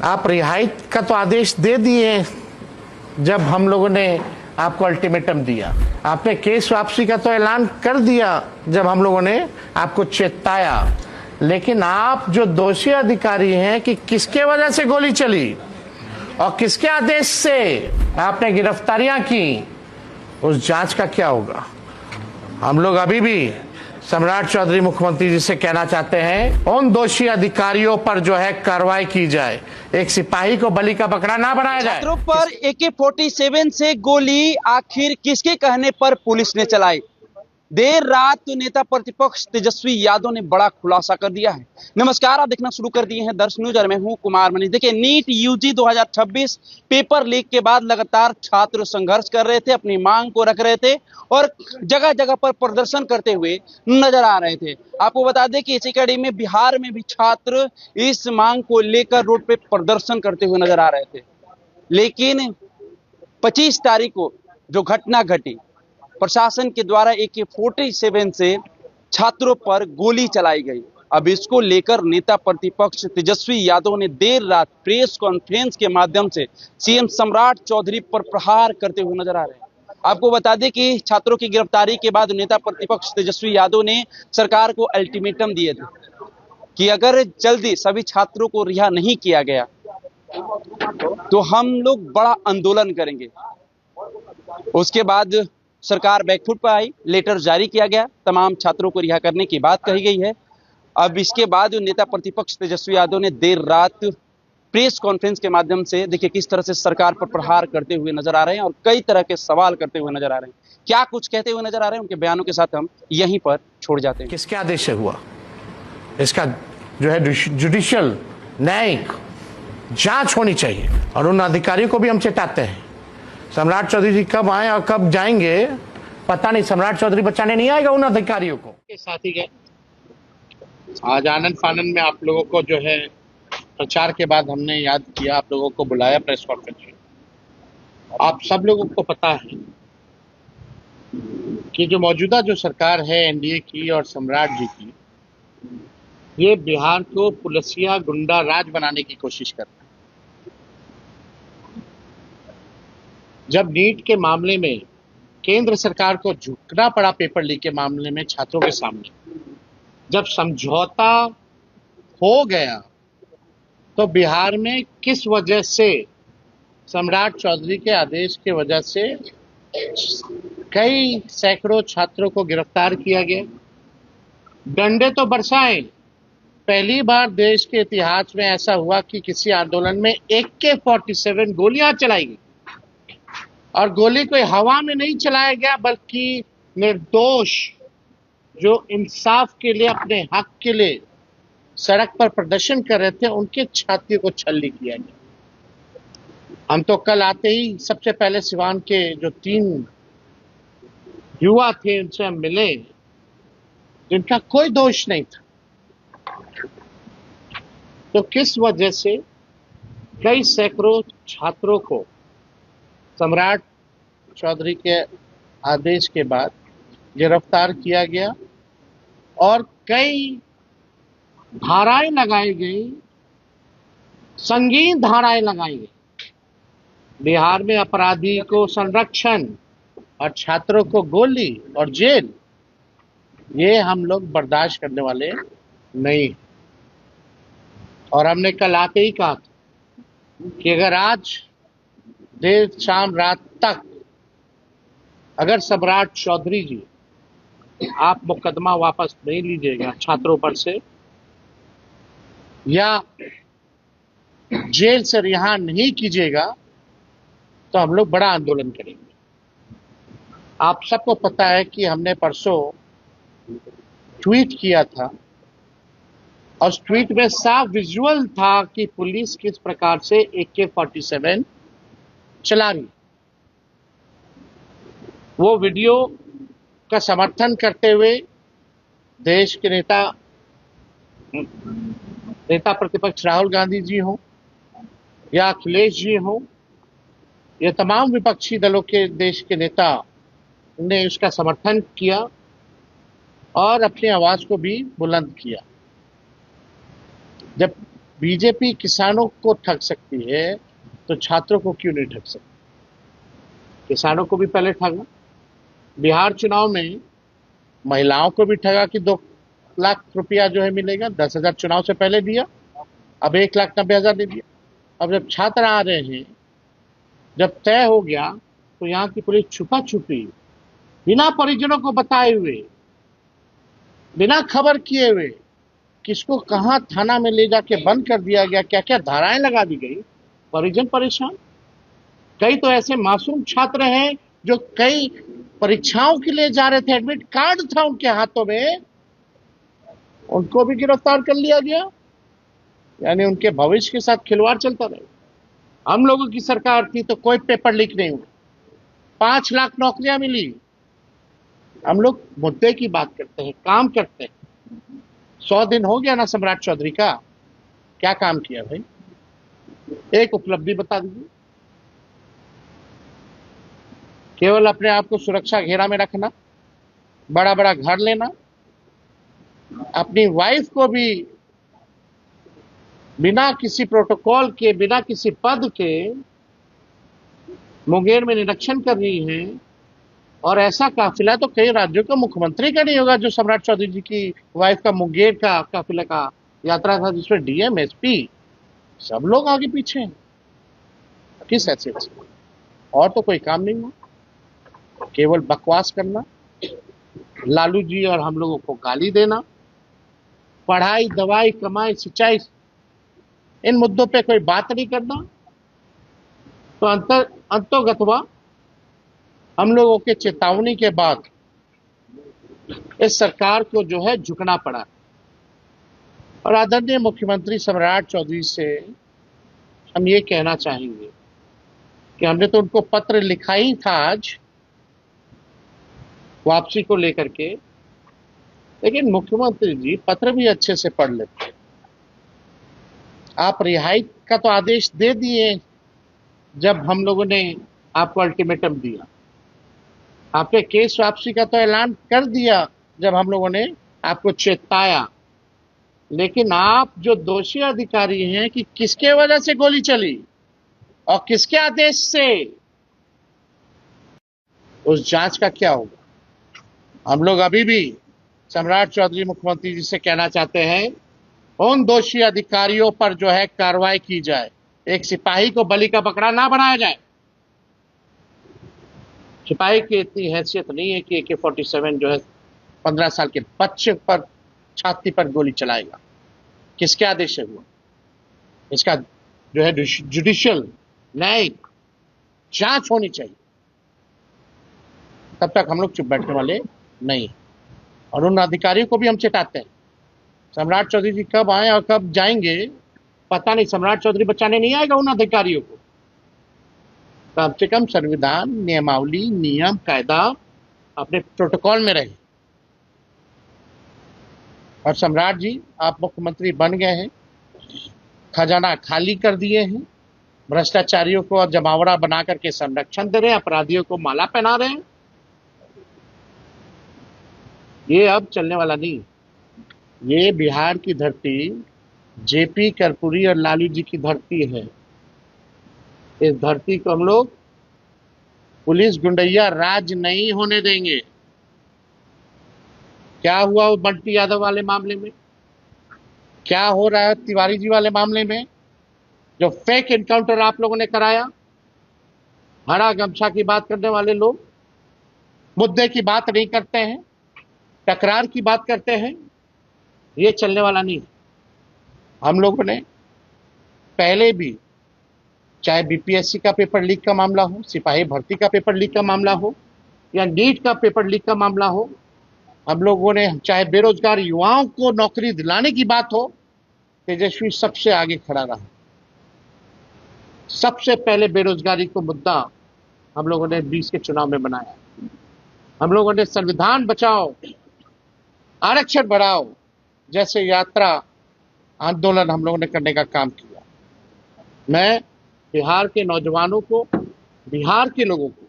आप रिहाई का तो आदेश दे दिए जब हम लोगों ने आपको अल्टीमेटम दिया, आपने केस वापसी का तो ऐलान कर दिया जब हम लोगों ने आपको चेताया, लेकिन आप जो दोषी अधिकारी हैं कि किसके वजह से गोली चली और किसके आदेश से आपने गिरफ्तारियां की, उस जांच का क्या होगा? हम लोग अभी भी सम्राट चौधरी मुख्यमंत्री जी से कहना चाहते हैं उन दोषी अधिकारियों पर जो है कार्रवाई की जाए, एक सिपाही को बलि का बकरा ना बनाया जाए। छात्रों पर AK-47 से गोली आखिर किसके कहने पर पुलिस ने चलाई? देर रात नेता प्रतिपक्ष तेजस्वी यादव ने बड़ा खुलासा कर दिया है। नमस्कार, आप देखना शुरू कर दिए हैं दर्श न्यूज और मैं हूं कुमार मनीष। देखिए, नीट यूजी 2026 पेपर लीक के बाद लगातार छात्र संघर्ष कर रहे थे, अपनी मांग को रख रहे थे और जगह जगह पर प्रदर्शन करते हुए नजर आ रहे थे। आपको बता दें कि इसी कड़ी में बिहार में भी छात्र इस मांग को लेकर रोड पे प्रदर्शन करते हुए नजर आ रहे थे, लेकिन 25 तारीख को जो घटना घटी, प्रशासन के द्वारा AK-47 से छात्रों पर गोली चलाई गई। अब इसको लेकर नेता प्रतिपक्ष तेजस्वी यादव ने देर रात प्रेस कॉन्फ्रेंस के माध्यम से सीएम सम्राट चौधरी पर प्रहार करते हुए नजर आ रहे हैं। आपको बता दें कि छात्रों की गिरफ्तारी के बाद नेता प्रतिपक्ष तेजस्वी यादव ने सरकार को अल्टीमेटम दिए थे कि अगर जल्दी सभी छात्रों को रिहा नहीं किया गया तो हम लोग बड़ा आंदोलन करेंगे। उसके बाद सरकार बैकफुट पर आई, लेटर जारी किया गया, तमाम छात्रों को रिहा करने की बात कही गई है। अब इसके बाद नेता प्रतिपक्ष तेजस्वी यादव ने देर रात प्रेस कॉन्फ्रेंस के माध्यम से देखिए किस तरह से सरकार पर प्रहार करते हुए नजर आ रहे हैं और कई तरह के सवाल करते हुए नजर आ रहे हैं। क्या कुछ कहते हुए नजर आ रहे हैं, उनके बयानों के साथ हम यहीं पर छोड़ जाते हैं। किसके आदेश से हुआ, इसका जो है जुडिशियल न्यायिक जांच होनी चाहिए और उन अधिकारियों को भी हम चेताते हैं। सम्राट चौधरी जी कब आए और कब जाएंगे पता नहीं, सम्राट चौधरी बचाने नहीं आएगा उन अधिकारियों को। के साथ ही गए आज आनंद फानंद में आप लोगों को जो है प्रचार के बाद हमने याद किया, आप लोगों को बुलाया प्रेस कॉन्फ्रेंस में। आप सब लोगों को पता है कि जो मौजूदा जो सरकार है एनडीए की और सम्राट जी की, ये बिहार को पुलिसिया गुंडा राज बनाने की कोशिश कर रहा है। जब नीट के मामले में केंद्र सरकार को झुकना पड़ा पेपर लीक के मामले में छात्रों के सामने, जब समझौता हो गया तो बिहार में किस वजह से सम्राट चौधरी के आदेश के वजह से कई सैकड़ों छात्रों को गिरफ्तार किया गया, डंडे तो बरसाए। पहली बार देश के इतिहास में ऐसा हुआ कि किसी आंदोलन में AK-47 गोलियां चलाई गई और गोली कोई हवा में नहीं चलाया गया, बल्कि निर्दोष जो इंसाफ के लिए, अपने हक के लिए सड़क पर प्रदर्शन कर रहे थे, उनके छाती को छल्ली किया गया। हम तो कल आते ही सबसे पहले सिवान के जो 3 युवा थे उनसे हम मिले, जिनका कोई दोष नहीं था। तो किस वजह से कई सैकड़ों छात्रों को सम्राट चौधरी के आदेश के बाद गिरफ्तार किया गया और कई धाराएं लगाई गई, संगीन धाराएं लगाई गई। बिहार में अपराधी को संरक्षण और छात्रों को गोली और जेल, ये हम लोग बर्दाश्त करने वाले नहीं। और हमने कल आके ही कहा था कि अगर आज देर शाम रात तक अगर सम्राट चौधरी जी आप मुकदमा वापस नहीं लीजिएगा छात्रों पर से या जेल से रिहा नहीं कीजिएगा तो हम लोग बड़ा आंदोलन करेंगे। आप सबको पता है कि हमने परसों ट्वीट किया था और उस ट्वीट में साफ विजुअल था कि पुलिस किस प्रकार से AK-47 चला रही। वो वीडियो का समर्थन करते हुए देश के नेता प्रतिपक्ष राहुल गांधी जी हो या अखिलेश जी हो, ये तमाम विपक्षी दलों के देश के नेता ने उसका समर्थन किया और अपनी आवाज को भी बुलंद किया। जब बीजेपी किसानों को ठग सकती है तो छात्रों को क्यों नहीं ठग सकती? किसानों को भी पहले ठगा, बिहार चुनाव में महिलाओं को भी ठगा कि 2 लाख रुपया जो है मिलेगा, 10,000 चुनाव से पहले दिया, अब 1,90,000 दे दिया। अब जब छात्र आ रहे हैं, जब तय हो गया तो यहाँ की पुलिस छुपा छुपी बिना परिजनों को बताए हुए, बिना खबर किए हुए किसको कहां थाना में ले जाके बंद कर दिया गया, क्या क्या धाराएं लगा दी गई, परिजन परेशान। कई तो ऐसे मासूम छात्र हैं जो कई परीक्षाओं के लिए जा रहे थे, एडमिट कार्ड था उनके हाथों में, उनको भी गिरफ्तार कर लिया गया। यानी उनके भविष्य के साथ खिलवाड़ चलता रहे। हम लोगों की सरकार थी तो कोई पेपर लीक नहीं हुआ, 5 लाख नौकरियां मिली। हम लोग मुद्दे की बात करते हैं, काम करते हैं। 100 दिन हो गया ना सम्राट चौधरी का, क्या काम किया भाई? एक उपलब्धि बता दीजिए। केवल अपने आप को सुरक्षा घेरा में रखना, बड़ा बड़ा घर लेना, अपनी वाइफ को भी बिना किसी प्रोटोकॉल के, बिना किसी पद के मुंगेर में निरीक्षण कर रही है। और ऐसा काफिला तो कई राज्यों का मुख्यमंत्री का नहीं होगा जो सम्राट चौधरी जी की वाइफ का मुंगेर का काफिला का यात्रा था, जिसमें डीएम एसपी सब लोग आगे पीछे हैं। किस हैसियत से? और तो कोई काम नहीं हुआ, केवल बकवास करना, लालू जी और हम लोगों को गाली देना, पढ़ाई, दवाई, कमाई, सिंचाई, इन मुद्दों पे कोई बात नहीं करना। तो अंतोगत्वा हम लोगों के चेतावनी के बाद इस सरकार को जो है झुकना पड़ा। और आदरणीय मुख्यमंत्री सम्राट चौधरी से हम ये कहना चाहेंगे कि हमने तो उनको पत्र लिखा ही था आज वापसी को लेकर के, लेकिन मुख्यमंत्री जी पत्र भी अच्छे से पढ़ लेते। आप रिहाई का तो आदेश दे दिए जब हम लोगों ने आपको अल्टीमेटम दिया, आपके केस वापसी का तो ऐलान कर दिया जब हम लोगों ने आपको चेताया, लेकिन आप जो दोषी अधिकारी हैं कि किसके वजह से गोली चली और किसके आदेश से, उस जांच का क्या होगा? हम लोग अभी भी सम्राट चौधरी मुख्यमंत्री जी से कहना चाहते हैं, उन दोषी अधिकारियों पर जो है कार्रवाई की जाए। एक सिपाही को बलि का बकरा ना बनाया जाए। सिपाही की इतनी हैसियत नहीं है कि AK-47 जो है 15 साल के बच्चे पर छाती पर गोली चलाएगा। किसके आदेश से हुआ? इसका जो है जुडिशियल न्यायिक जांच होनी चाहिए। तब तक हम लोग चुप बैठने वाले नहीं। और उन अधिकारियों को भी हम चेताते हैं, सम्राट चौधरी जी कब आए और कब जाएंगे पता नहीं। सम्राट चौधरी बचाने नहीं आएगा उन अधिकारियों को। कम से कम संविधान, नियमावली, नियम, कायदा अपने प्रोटोकॉल में रहे। और सम्राट जी, आप मुख्यमंत्री बन गए हैं, खजाना खाली कर दिए हैं, भ्रष्टाचारियों को जमावड़ा बना करके संरक्षण दे रहे हैं, अपराधियों को माला पहना रहे हैं। ये अब चलने वाला नहीं। ये बिहार की धरती जेपी, कर्पूरी और लालू जी की धरती है। इस धरती को हम लोग पुलिस गुंडैया राज नहीं होने देंगे। क्या हुआ वो बंटी यादव वाले मामले में, क्या हो रहा है तिवारी जी वाले मामले में, जो फेक एनकाउंटर आप लोगों ने कराया। हरा गमछा की बात करने वाले लोग मुद्दे की बात नहीं करते हैं, टकरार की बात करते हैं। ये चलने वाला नहीं। हम लोगों ने पहले भी, चाहे बीपीएससी का पेपर लीक का मामला हो, सिपाही भर्ती का पेपर लीक का मामला हो, या नीट का पेपर लीक का मामला हो, हम लोगों ने, चाहे बेरोजगार युवाओं को नौकरी दिलाने की बात हो, तेजस्वी सबसे आगे खड़ा रहा। सबसे पहले बेरोजगारी को मुद्दा हम लोगों ने 20 के चुनाव में बनाया। हम लोगों ने संविधान बचाओ, आरक्षण बढ़ाओ जैसे यात्रा आंदोलन हम लोगों ने करने का काम किया। मैं बिहार के नौजवानों को, बिहार के लोगों को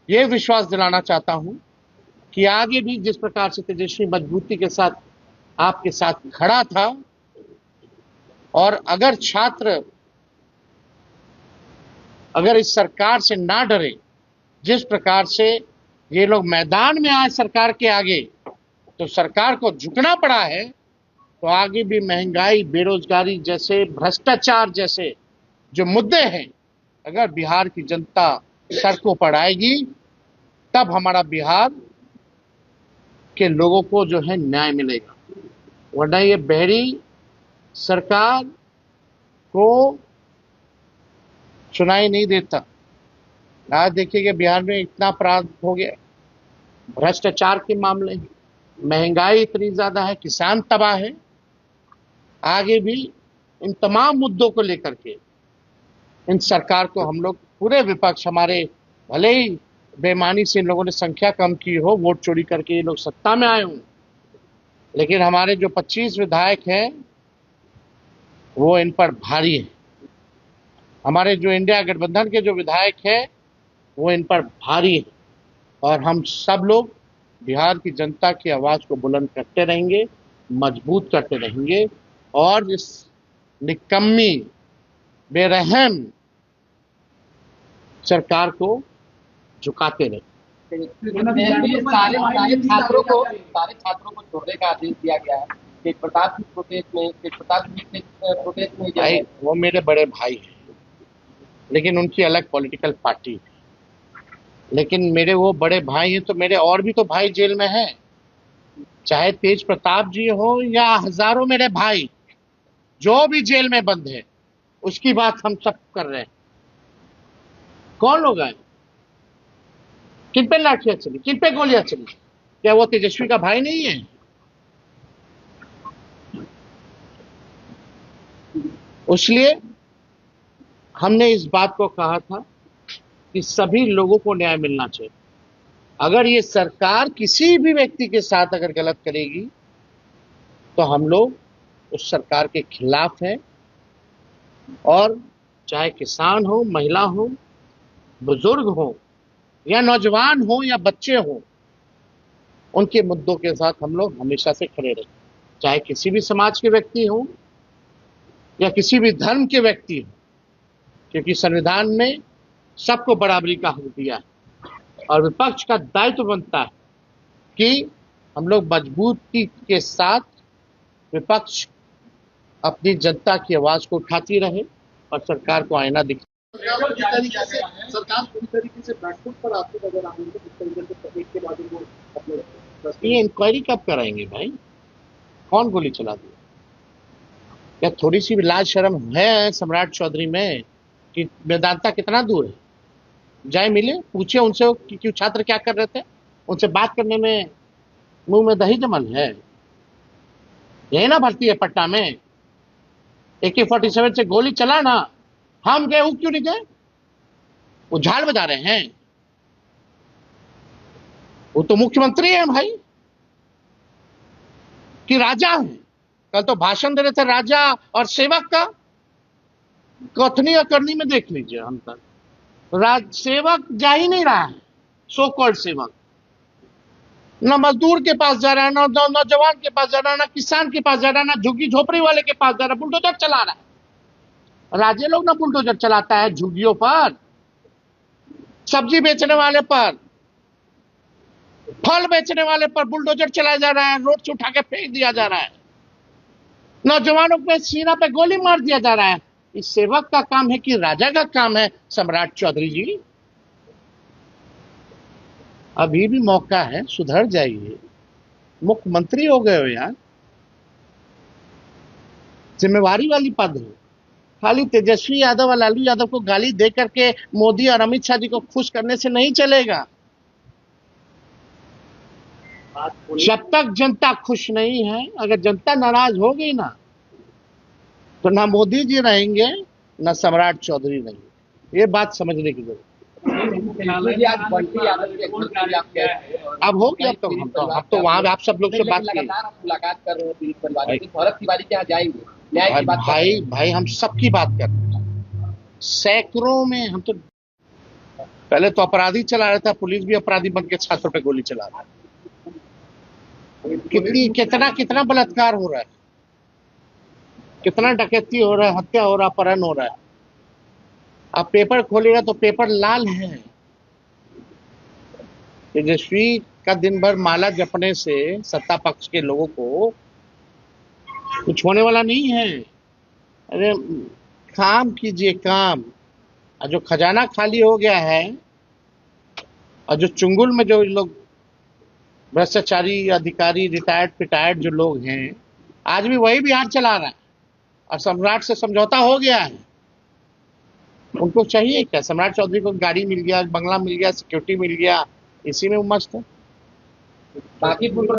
यह विश्वास दिलाना चाहता हूं कि आगे भी जिस प्रकार से तेजस्वी मजबूती के साथ आपके साथ खड़ा था और अगर छात्र अगर इस सरकार से ना डरे, जिस प्रकार से ये लोग मैदान में आए सरकार के आगे, तो सरकार को झुकना पड़ा है, तो आगे भी महंगाई, बेरोजगारी जैसे, भ्रष्टाचार जैसे जो मुद्दे हैं, अगर बिहार की जनता सड़कों पर आएगी, तब हमारा बिहार के लोगों को जो है न्याय मिलेगा। वरना ये बहरी सरकार को सुनाई नहीं देता। आज देखिए कि बिहार में इतना अपराध हो गया, भ्रष्टाचार के मामले हैं, महंगाई इतनी ज्यादा है, किसान तबाह है। आगे भी इन तमाम मुद्दों को लेकर के इन सरकार को हम लोग, पूरे विपक्ष, हमारे भले ही बेईमानी से इन लोगों ने संख्या कम की हो, वोट चोरी करके ये लोग सत्ता में आए हों, लेकिन हमारे जो 25 विधायक हैं वो इन पर भारी है। हमारे जो इंडिया गठबंधन के जो विधायक हैं वो इन पर भारी है, और हम सब लोग बिहार की जनता की आवाज को बुलंद करते रहेंगे, मजबूत करते रहेंगे, और इस निकम्मी, बेरहम सरकार को झुकाते रहे। सारे छात्रों को छोड़ने का आदेश दिया गया है। तेज प्रताप की प्रोटेस्ट में भाई वो मेरे बड़े भाई हैं, लेकिन उनकी अलग पॉलिटिकल पार्टी है। लेकिन मेरे वो बड़े भाई हैं, तो मेरे और भी तो भाई जेल में हैं, चाहे तेज प्रताप जी हो या हजारों मेरे भाई जो भी जेल में बंद है, उसकी बात हम सब कर रहे हैं। कौन लोग आए, किन पे लाठियां चली, किन पे गोलियां चली? क्या वो तेजस्वी का भाई नहीं है? इसलिए हमने इस बात को कहा था कि सभी लोगों को न्याय मिलना चाहिए। अगर ये सरकार किसी भी व्यक्ति के साथ अगर गलत करेगी, तो हम लोग उस सरकार के खिलाफ हैं, और चाहे किसान हो, महिला हो, बुजुर्ग हो, या नौजवान हो, या बच्चे हो, उनके मुद्दों के साथ हम लोग हमेशा से खड़े रहे, चाहे किसी भी समाज के व्यक्ति हो या किसी भी धर्म के व्यक्ति हो, क्योंकि संविधान में सबको बराबरी का हक दिया है। और विपक्ष का दायित्व बनता है कि हम लोग मजबूती के साथ विपक्ष अपनी जनता की आवाज को उठाती रहे और सरकार को आईना दिखाए। सरकार पूरी तरीके से बैकफुट पर आती नजर आ रही है। जिस तरीके से एक के बाद वो अपने ये इंक्वायरी कब कराएंगे भाई? कौन गोली चला दिया? क्या थोड़ी सी भी लाज शर्म है सम्राट चौधरी में कि वेदांता कितना दूर है? जाए मिले, पूछे उनसे कि क्यों छात्र क्या कर रहे थे, उनसे बात करने में मुंह में दही जमल है। यही ना भर्ती है पटना में, AK-47 से गोली चला ना, हम गए, वो क्यों नहीं गए? वो झाड़ बजा रहे हैं, वो तो मुख्यमंत्री है भाई कि राजा है। कल तो भाषण दे रहे थे राजा और सेवक का, कथनी और करनी में देख लीजिए अंतर। सेवक जा ही नहीं रहा है, सो कॉल्ड सेवक, ना मजदूर के पास जा रहा है, ना नौजवान के पास जा रहा है, ना किसान के पास जा रहा है, ना झुग्गी झोपड़ी वाले के पास जा रहा है, बुलडोजर चला रहा है। राज्य लोग ना बुलडोजर चलाता है झुग्गियों पर, सब्जी बेचने वाले पर, फल बेचने वाले पर बुलडोजर चलाया जा रहा है, रोड से उठा के फेंक दिया जा रहा है, नौजवानों पे सीना पे गोली मार दिया जा रहा है। इस सेवक का काम है कि राजा का काम है? सम्राट चौधरी जी, अभी भी मौका है, सुधर जाइए, मुख्यमंत्री हो गए हो यार, जिम्मेवारी वाली पद है। खाली तेजस्वी यादव और लालू यादव को गाली दे करके मोदी और अमित शाह जी को खुश करने से नहीं चलेगा। जब तक जनता खुश नहीं है, अगर जनता नाराज हो गई ना, तो ना मोदी जी रहेंगे, ना सम्राट चौधरी रहेंगे। ये बात समझने की जरूरत। अब हो गया, तो हम तो वहां आप सब लोग से बात किए, मुलाकात कर रहे हैं भरत तिवारी के यहाँ जाएंगे, न्याय की बात भाई हम सबकी बात कर रहे हैं। सैकड़ों में हम तो पहले तो अपराधी चला रहा था, पुलिस भी अपराधी बन के छात्रों पे गोली चला रहा है। कितना बलात्कार हो रहा है, कितना डकैती हो रहा है, हत्या हो रहा है, अपहरण हो रहा है। आप पेपर खोलेगा तो पेपर लाल है। तेजस्वी का दिन भर माला जपने से सत्ता पक्ष के लोगों को कुछ होने वाला नहीं है। अरे काम कीजिए, काम। और जो खजाना खाली हो गया है और जो चुंगुल में जो लोग भ्रष्टाचारी अधिकारी रिटायर्ड पिटायर्ड जो लोग हैं, आज भी वही बिहार चला रहा है और सम्राट से समझौता हो गया है। उनको चाहिए क्या? सम्राट चौधरी को गाड़ी मिल गया, बंगला मिल गया, सिक्योरिटी मिल गया, इसी में वो मस्त है। बाकी पूर्व